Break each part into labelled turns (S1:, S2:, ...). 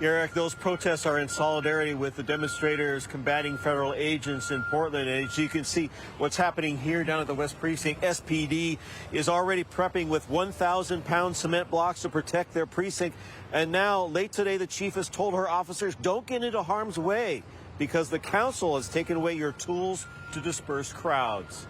S1: Eric, those protests are in solidarity with the demonstrators combating federal agents in Portland. And as you can see, what's happening here down at the West Precinct, SPD is already prepping with 1,000-pound cement blocks to protect their precinct. And now, late today, the chief has told her officers, don't get into harm's way because the council has taken away your tools to disperse crowds.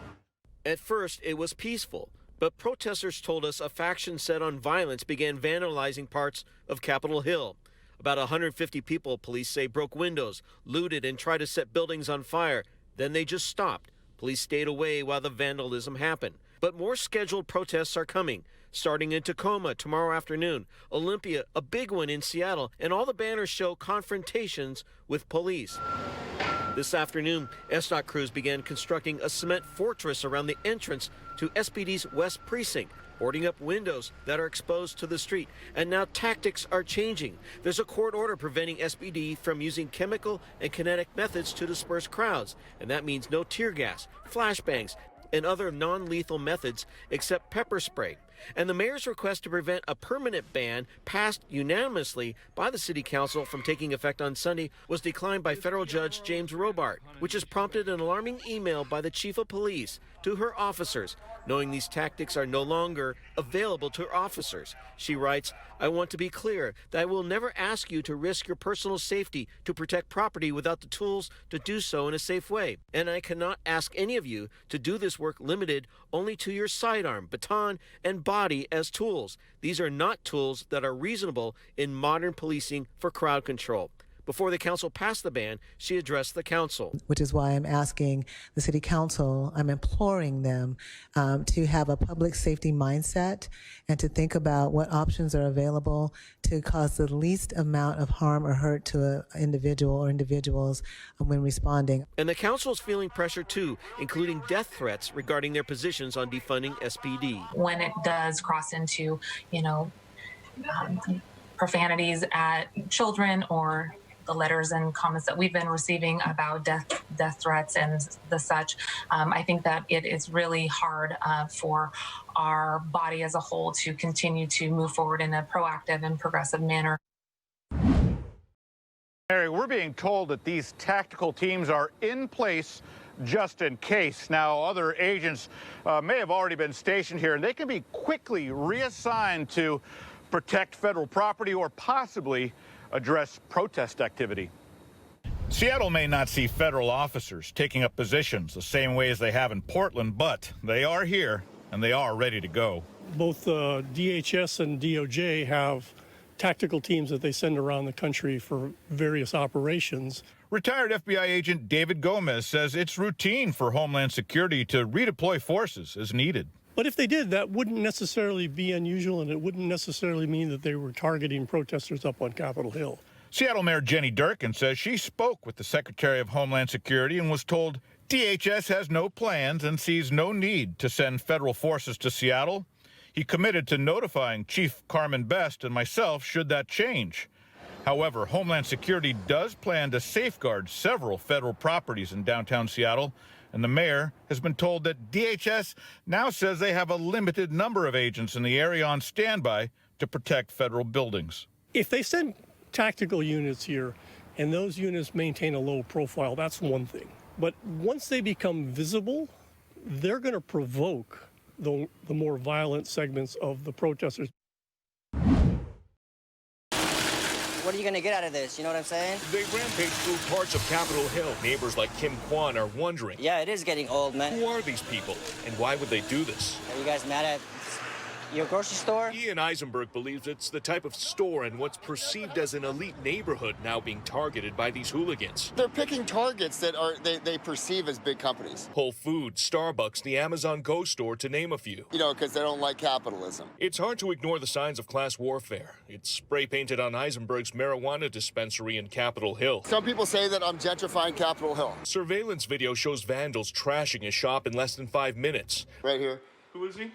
S1: At first, it was peaceful, but protesters told us a faction set on violence began vandalizing parts of Capitol Hill. About 150 people, police say, broke windows, looted, and tried to set buildings on fire. Then they just stopped. Police stayed away while the vandalism happened. But more scheduled protests are coming, starting in Tacoma tomorrow afternoon, Olympia, a big one in Seattle, and all the banners show confrontations with police. This afternoon, SDOT crews began constructing a cement fortress around the entrance to SPD's West Precinct, boarding up windows that are exposed to the street. And now tactics are changing. There's a court order preventing SPD from using chemical and kinetic methods to disperse crowds. And that means no tear gas, flashbangs, and other non-lethal methods except pepper spray. And the mayor's request to prevent a permanent ban passed unanimously by the city council from taking effect on Sunday was declined by federal judge James Robart, which has prompted an alarming email by the chief of police to her officers, knowing these tactics are no longer available to her officers. She writes, I want to be clear that I will never ask you to risk your personal safety to protect property without the tools to do so in a safe way. And I cannot ask any of you to do this work limited only to your sidearm, baton, and body as tools. These are not tools that are reasonable in modern policing for crowd control. Before the council passed the ban, she addressed the council.
S2: Which is why I'm asking the city council, I'm imploring them to have a public safety mindset and to think about what options are available to cause the least amount of harm or hurt to an individual or individuals when responding.
S1: And the council is feeling pressure too, including death threats regarding their positions on defunding SPD.
S3: When it does cross into, profanities at children or the letters and comments that we've been receiving about death threats and the such, I think that it is really hard for our body as a whole to continue to move forward in a proactive and progressive manner.
S4: Mary, we're being told that these tactical teams are in place just in case. Now, other agents may have already been stationed here, and they can be quickly reassigned to protect federal property or possibly address protest activity. Seattle may not see federal officers taking up positions the same way as they have in Portland, but they are here and they are ready to go.
S5: Both DHS and DOJ have tactical teams that they send around the country for various operations.
S4: Retired FBI agent David Gomez says it's routine for Homeland Security to redeploy forces as needed.
S5: But if they did, that wouldn't necessarily be unusual, and it wouldn't necessarily mean that they were targeting protesters up on Capitol Hill.
S4: Seattle Mayor Jenny Durkin says she spoke with the Secretary of Homeland Security and was told DHS has no plans and sees no need to send federal forces to Seattle. He committed to notifying Chief Carmen Best and myself should that change. However, Homeland Security does plan to safeguard several federal properties in downtown Seattle, and the mayor has been told that DHS now says they have a limited number of agents in the area on standby to protect federal buildings.
S5: If they send tactical units here and those units maintain a low profile, that's one thing. But once they become visible, they're going to provoke the more violent segments of the protesters.
S6: What are you going to get out of this? You know what I'm saying?
S7: They rampage through parts of Capitol Hill. Neighbors like Kim Kwan are wondering.
S6: Yeah, it is getting old, man.
S7: Who are these people, and why would they do this?
S6: Are you guys mad at your grocery store?
S7: Ian Eisenberg believes it's the type of store and what's perceived as an elite neighborhood now being targeted by these hooligans.
S8: They're picking targets that they perceive as big companies.
S7: Whole Foods, Starbucks, the Amazon Go store, to name a few.
S8: Because they don't like capitalism.
S7: It's hard to ignore the signs of class warfare. It's spray painted on Eisenberg's marijuana dispensary in Capitol Hill.
S8: Some people say that I'm gentrifying Capitol Hill.
S7: Surveillance video shows vandals trashing a shop in less than 5 minutes.
S8: Right here.
S7: Who is he?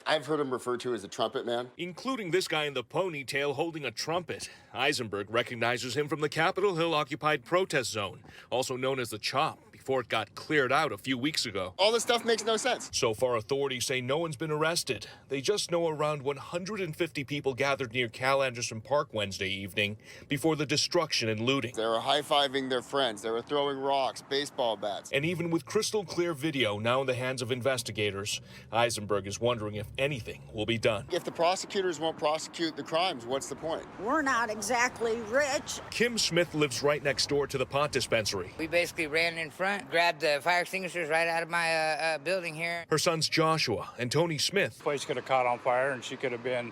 S8: I've heard him referred to as a trumpet man.
S7: Including this guy in the ponytail holding a trumpet. Eisenberg recognizes him from the Capitol Hill occupied protest zone, also known as the CHOP, before it got cleared out a few weeks ago.
S8: All this stuff makes no sense.
S7: So far, authorities say no one's been arrested. They just know around 150 people gathered near Cal Anderson Park Wednesday evening before the destruction and looting.
S8: They were high-fiving their friends. They were throwing rocks, baseball bats.
S7: And even with crystal clear video now in the hands of investigators, Eisenberg is wondering if anything will be done.
S8: If the prosecutors won't prosecute the crimes, what's the point?
S9: We're not exactly rich.
S7: Kim Smith lives right next door to the pot dispensary.
S10: We basically ran in front, grabbed the fire extinguishers right out of my building here.
S7: Her sons Joshua and Tony Smith,
S11: The place could have caught on fire and she could have been,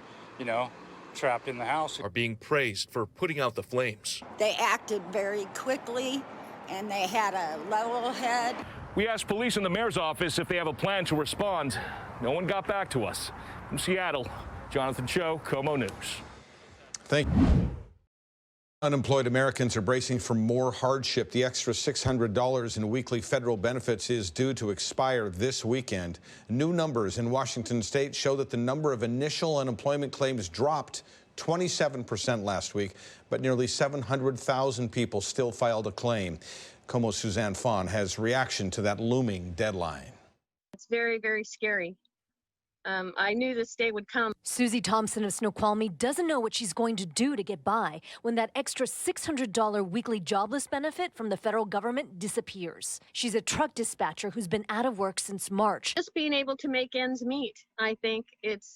S11: trapped in the house.
S7: are being praised for putting out the flames.
S9: They acted very quickly and they had a level head.
S12: We asked police in the mayor's office if they have a plan to respond. No one got back to us. From Seattle, Jonathan Cho, KOMO News.
S13: Thank you. Unemployed Americans are bracing for more hardship. The extra $600 in weekly federal benefits is due to expire this weekend. New numbers in Washington state show that the number of initial unemployment claims dropped 27% last week, but nearly 700,000 people still filed a claim. KOMO's Suzanne Fawn has reaction to that looming deadline.
S14: It's very, very scary. I knew this day would come.
S15: Susie Thompson of Snoqualmie doesn't know what she's going to do to get by when that extra $600 weekly jobless benefit from the federal government disappears. She's a truck dispatcher who's been out of work since March.
S14: Just being able to make ends meet. I think it's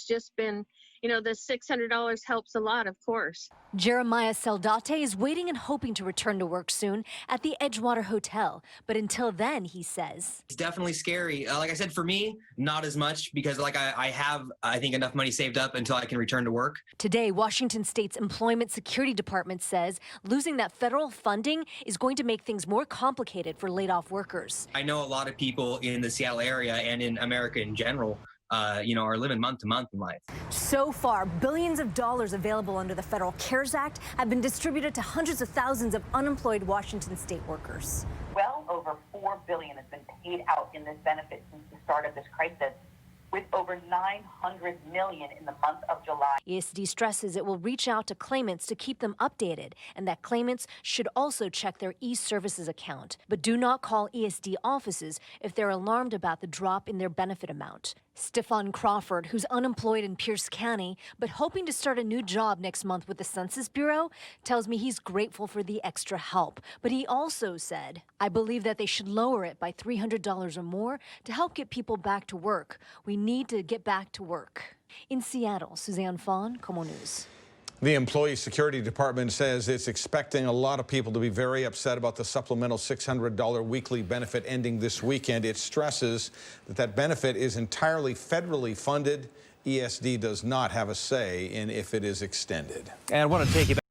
S14: just been, the $600 helps a lot, of course.
S15: Jeremiah Saldate is waiting and hoping to return to work soon at the Edgewater Hotel. But until then, he says,
S16: it's definitely scary. Like I said, for me, not as much because I have, I think, enough money saved up until I can return to work.
S15: Today, Washington State's Employment Security Department says losing that federal funding is going to make things more complicated for laid-off workers.
S16: I know a lot of people in the Seattle area and in America in general are living month to month in life.
S15: So far, billions of dollars available under the Federal CARES Act have been distributed to hundreds of thousands of unemployed Washington state workers.
S17: Well over $4 billion has been paid out in this benefit since the start of this crisis, with over $900 million in the month of July.
S15: ESD stresses it will reach out to claimants to keep them updated, and that claimants should also check their e-services account. But do not call ESD offices if they're alarmed about the drop in their benefit amount. Stefan Crawford, who's unemployed in Pierce County, but hoping to start a new job next month with the Census Bureau, tells me he's grateful for the extra help. But he also said, I believe that they should lower it by $300 or more to help get people back to work. We need to get back to work. In Seattle, Suzanne Fawn, KOMO News.
S13: The Employee Security Department says it's expecting a lot of people to be very upset about the supplemental $600 weekly benefit ending this weekend. It stresses that benefit is entirely federally funded. ESD does not have a say in if it is extended.
S12: And I want to take you back.